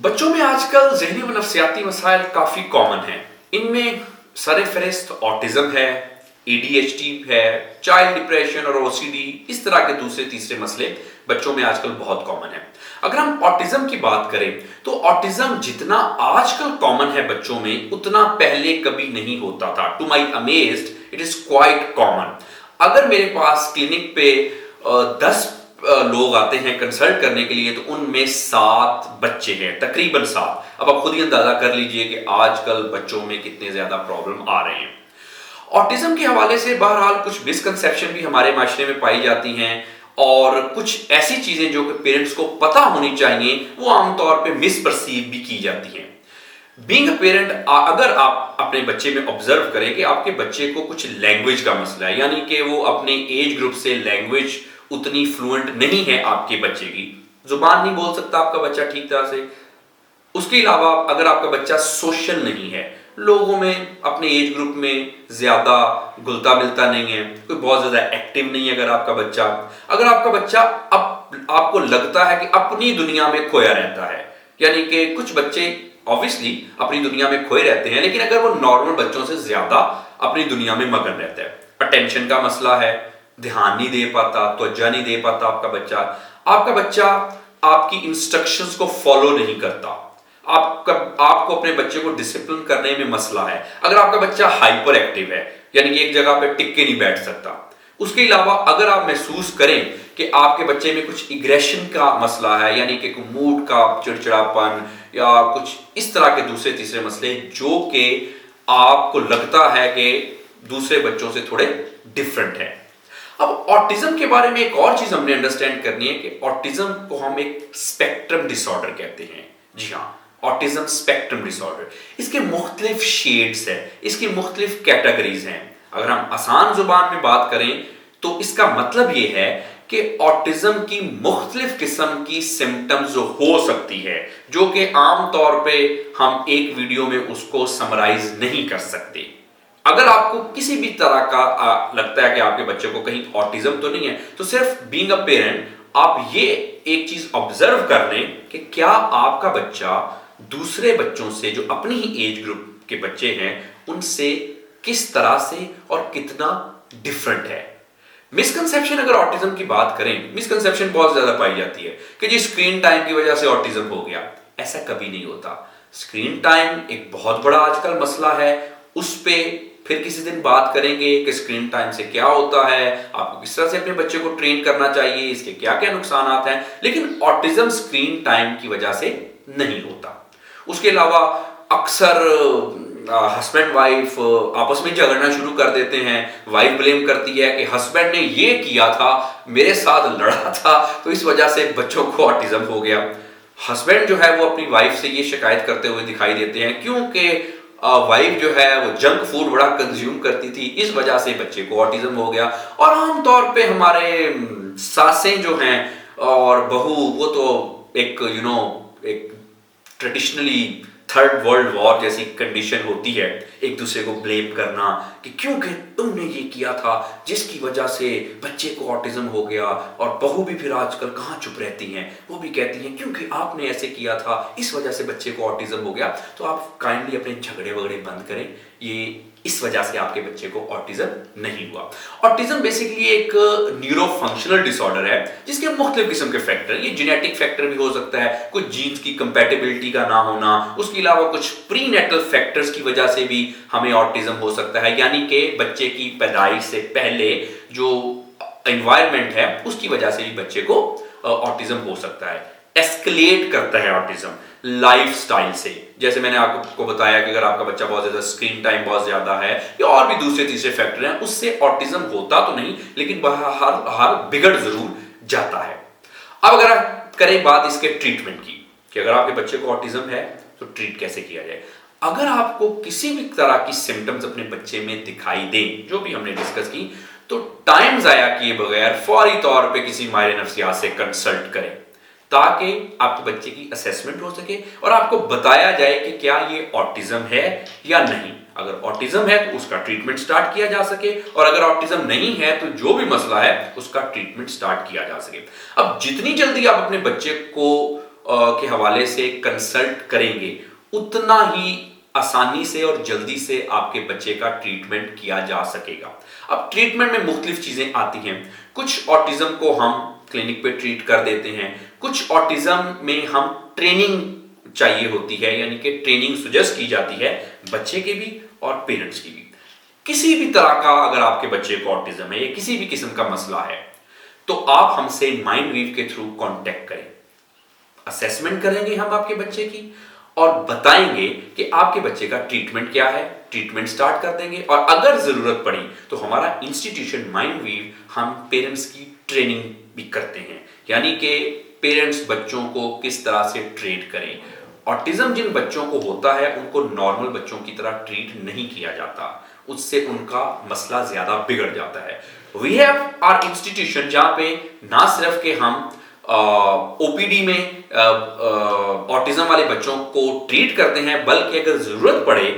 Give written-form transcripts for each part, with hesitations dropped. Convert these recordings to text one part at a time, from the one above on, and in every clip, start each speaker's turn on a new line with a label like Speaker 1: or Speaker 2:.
Speaker 1: बच्चों में आजकल ज़हनी व नफ्सियाती मसाइल काफ़ी कॉमन हैं। इनमें सर-ए-फ़हरिस्त ऑटिज़्म है, एडीएचडी है, चाइल्ड डिप्रेशन और ओसीडी, इस तरह के दूसरे तीसरे मसले बच्चों में आजकल बहुत कॉमन हैं। अगर हम ऑटिज़्म की बात करें तो ऑटिज़्म जितना आजकल कॉमन है बच्चों में, उतना पहले कभी नहीं होता था। To my amazed it is quite common. अगर मेरे पास क्लिनिक पे 10 लोग आते हैं कंसल्ट करने के लिए, तो उनमें 7 बच्चे हैं, तकरीबन 7। अब आप खुद ही अंदाजा कर लीजिए कि आजकल बच्चों में कितने ज्यादा प्रॉब्लम आ रहे हैं। ऑटिज्म के हवाले से बहरहाल कुछ मिसकंसेप्शन भी हमारे माशरे में पाई जाती हैं, और कुछ ऐसी चीजें जो कि पेरेंट्स को पता होनी चाहिए वो आमतौर पे मिसपर्सीव भी की जाती हैं। बीइंग अ पेरेंट, अगर आप अपने बच्चे में ऑब्जर्व करें कि आपके बच्चे को कुछ लैंग्वेज का मसला है, यानी कि वो अपने एज ग्रुप से लैंग्वेज उतनी फ्लुएंट नहीं है, आपके बच्चे की जुबान नहीं बोल सकता आपका बच्चा ठीक तरह से। उसके अलावा अगर आपका बच्चा सोशल नहीं है, लोगों में अपने एज ग्रुप में ज्यादा घुलता मिलता नहीं है, कोई बहुत ज्यादा एक्टिव नहीं है, अगर आपका बच्चा आपको लगता है कि अपनी दुनिया में खोया रहता है, यानी कि कुछ बच्चे ऑब्वियसली अपनी दुनिया में खोए रहते हैं, लेकिन अगर वो नॉर्मल बच्चों से ज्यादा अपनी दुनिया में मगन रहता है, अटेंशन का मसला है, ध्यान नहीं दे पाता, त्वज्जा नहीं दे पाता आपका बच्चा आपकी इंस्ट्रक्शंस को फॉलो नहीं करता, आपको अपने बच्चे को डिसिप्लिन करने में मसला है, अगर आपका बच्चा हाइपर एक्टिव है, यानी कि एक जगह पे टिक के नहीं बैठ सकता। उसके अलावा अगर आप महसूस करें कि आपके बच्चे में कुछ इग्रेशन का मसला है, यानी कि मूड का चिड़चिड़ापन या कुछ इस तरह के दूसरे तीसरे मसले जो कि आपको लगता है कि दूसरे बच्चों से थोड़े डिफरेंट है। अब ऑटिज्म के बारे में एक और चीज हमने अंडरस्टैंड करनी है कि ऑटिज्म को हम एक स्पेक्ट्रम डिसऑर्डर कहते हैं। जी हाँ, ऑटिज्म स्पेक्ट्रम डिसऑर्डर, इसके मुख्तलिफ शेड्स हैं, इसकी मुख्तलिफ कैटेगरीज हैं। अगर हम आसान जुबान में बात करें तो इसका मतलब यह है कि ऑटिज्म की मुख्तलिफ किस्म की सिम्टम्स हो सकती है, जो कि आमतौर पे हम एक वीडियो में उसको समराइज नहीं कर सकते। अगर आपको किसी भी तरह का लगता है कि आपके बच्चे को कहीं ऑटिज्म तो नहीं है, तो सिर्फ बीइंग अ पेरेंट आप ये एक चीज ऑब्जर्व कर लें कि क्या आपका बच्चा दूसरे बच्चों से जो अपनी ही एज ग्रुप के बच्चे हैं उनसे किस तरह से और कितना डिफरेंट है। मिसकंसेप्शन, अगर ऑटिज्म की बात करें, मिसकंसेप्शन बहुत ज्यादा पाई जाती है कि जी स्क्रीन टाइम की वजह से ऑटिज्म हो गया। ऐसा कभी नहीं होता। स्क्रीन टाइम एक बहुत बड़ा आजकल मसला है, उस पे फिर किसी दिन बात करेंगे कि स्क्रीन टाइम से क्या होता है, आपको किस तरह से अपने बच्चे को ट्रेन करना चाहिए, इसके क्या क्या नुकसान हैं। लेकिन ऑटिज्म स्क्रीन टाइम की वजह से नहीं होता। उसके अलावा अक्सर हस्बैंड वाइफ आपस में झगड़ना शुरू कर देते हैं। वाइफ ब्लेम करती है कि हस्बैंड ने ये किया था, मेरे साथ लड़ा था, तो इस वजह से बच्चों को ऑटिज्म हो गया। हस्बैंड जो है वो अपनी वाइफ से ये शिकायत करते हुए दिखाई देते हैं क्योंकि वाइफ जो है वो जंक फूड बड़ा कंज्यूम करती थी, इस वजह से बच्चे को ऑटिज्म हो गया। और आमतौर पे हमारे सासें जो हैं और बहू, वो तो एक एक ट्रेडिशनली थर्ड वर्ल्ड वॉर जैसी कंडीशन होती है, एक दूसरे को ब्लेम करना कि क्योंकि तुमने ये किया था जिसकी वजह से बच्चे को ऑटिज्म हो गया। और बहू भी फिर आजकल कहाँ चुप रहती हैं, वो भी कहती हैं क्योंकि आपने ऐसे किया था इस वजह से बच्चे को ऑटिज्म हो गया। तो आप काइंडली अपने झगड़े वगड़े बंद करें, ये इस वजह से आपके बच्चे को ऑटिज्म नहीं हुआ। ऑटिज्म बेसिकली एक न्यूरो फंक्शनल डिसऑर्डर है जिसके मुख्तलिफ किस्म के फैक्टर, ये जेनेटिक फैक्टर भी हो सकता है, कुछ जीन्स की कंपैटिबिलिटी का ना होना, उसके अलावा कुछ प्रीनेटल फैक्टर्स की वजह से भी हमें ऑटिज्म हो सकता है, यानी कि बच्चे की पैदाइश से पहले जो एनवायरनमेंट है उसकी वजह से भी बच्चे को ऑटिज्म हो सकता है। एस्केलेट करता है ऑटिज्म लाइफस्टाइल से, जैसे मैंने आपको बताया कि अगर आपका बच्चा बहुत ज्यादा स्क्रीन टाइम बहुत ज्यादा है या और भी दूसरे तीसरे फैक्टर हैं, उससे ऑटिज्म होता तो नहीं लेकिन हर बिगड़ जरूर जाता है। अब अगर करें बात इसके ट्रीटमेंट की कि अगर आपके बच्चे को ऑटिज्म है तो ट्रीट कैसे किया जाए। अगर आपको किसी भी तरह की सिम्टम्स अपने बच्चे में दिखाई दें, जो भी हमने डिस्कस की, तो टाइम जाया किए बगैर फौरी तौर पे किसी माहिर नफ्सियात से कंसल्ट करें ताकि आपके बच्चे की असेसमेंट हो सके और आपको बताया जाए कि क्या ये ऑटिज्म है या नहीं। अगर ऑटिज्म है तो उसका ट्रीटमेंट स्टार्ट किया जा सके, और अगर ऑटिज्म नहीं है तो जो भी मसला है उसका ट्रीटमेंट स्टार्ट किया जा सके। अब जितनी जल्दी आप अपने बच्चे को के हवाले से कंसल्ट करेंगे, उतना ही आसानी से और जल्दी से आपके बच्चे का ट्रीटमेंट किया जा सकेगा। अब ट्रीटमेंट में मुख्तलिफ चीजें आती हैं। कुछ ऑटिज्म को हम क्लिनिक पे ट्रीट कर देते हैं, कुछ ऑटिज्म में हम ट्रेनिंग चाहिए होती है, यानी कि ट्रेनिंग सजेस्ट की जाती है बच्चे के भी और पेरेंट्स की भी। किसी भी तरह का अगर आपके बच्चे को ऑटिज्म है या किसी भी किस्म का मसला है, तो आप हमसे माइंडवीव के थ्रू कांटेक्ट करें। असेसमेंट करेंगे हम आपके बच्चे की और बताएंगे कि आपके बच्चे का ट्रीटमेंट क्या है, ट्रीटमेंट स्टार्ट कर देंगे। और अगर जरूरत पड़ी तो हमारा इंस्टीट्यूशन माइंडवीव हम पेरेंट्स की ट्रेनिंग भी करते हैं, यानी कि पेरेंट्स बच्चों को किस तरह से ट्रीट करें। ऑटिज्म जिन बच्चों को होता है उनको नॉर्मल बच्चों की तरह ट्रीट नहीं किया जाता, उससे उनका मसला ज्यादा बिगड़ जाता है। वी हैव आवर इंस्टीट्यूशन जहां पे ना सिर्फ के हम ओपीडी में ऑटिज्म वाले बच्चों को ट्रीट करते हैं, बल्कि अगर जरूरत पड़े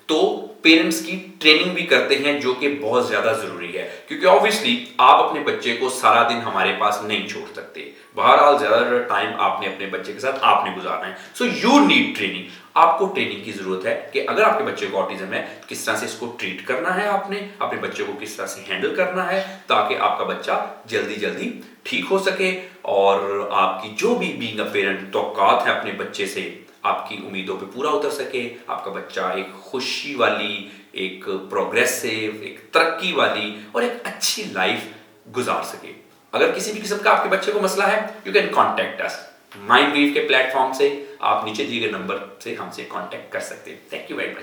Speaker 1: तो पेरेंट्स की ट्रेनिंग भी करते हैं, जो कि बहुत ज्यादा जरूरी है, क्योंकि ऑब्वियसली आप अपने बच्चे को सारा दिन हमारे पास नहीं छोड़ सकते। बहरहाल ज्यादातर टाइम आपने अपने बच्चे के साथ आपने गुजारना है। So you need training. आपको ट्रेनिंग की जरूरत है कि अगर आपके बच्चे को ऑटिज्म है, किस तरह से इसको ट्रीट करना है, आपने अपने बच्चे को किस तरह से हैंडल करना है, ताकि आपका बच्चा जल्दी जल्दी ठीक हो सके और आपकी जो भी बीइंग अ पेरेंट तौक़ात है अपने बच्चे से, आपकी उम्मीदों पे पूरा उतर सके, आपका बच्चा एक खुशी वाली, एक प्रोग्रेसिव, एक तरक्की वाली और एक अच्छी लाइफ गुजार सके। अगर किसी भी किस्म का आपके बच्चे को मसला है, यू कैन कॉन्टेक्ट अस माइंडवीव के प्लेटफॉर्म से। आप नीचे दिए गए नंबर से हमसे कॉन्टेक्ट कर सकते हैं। Thank you very much.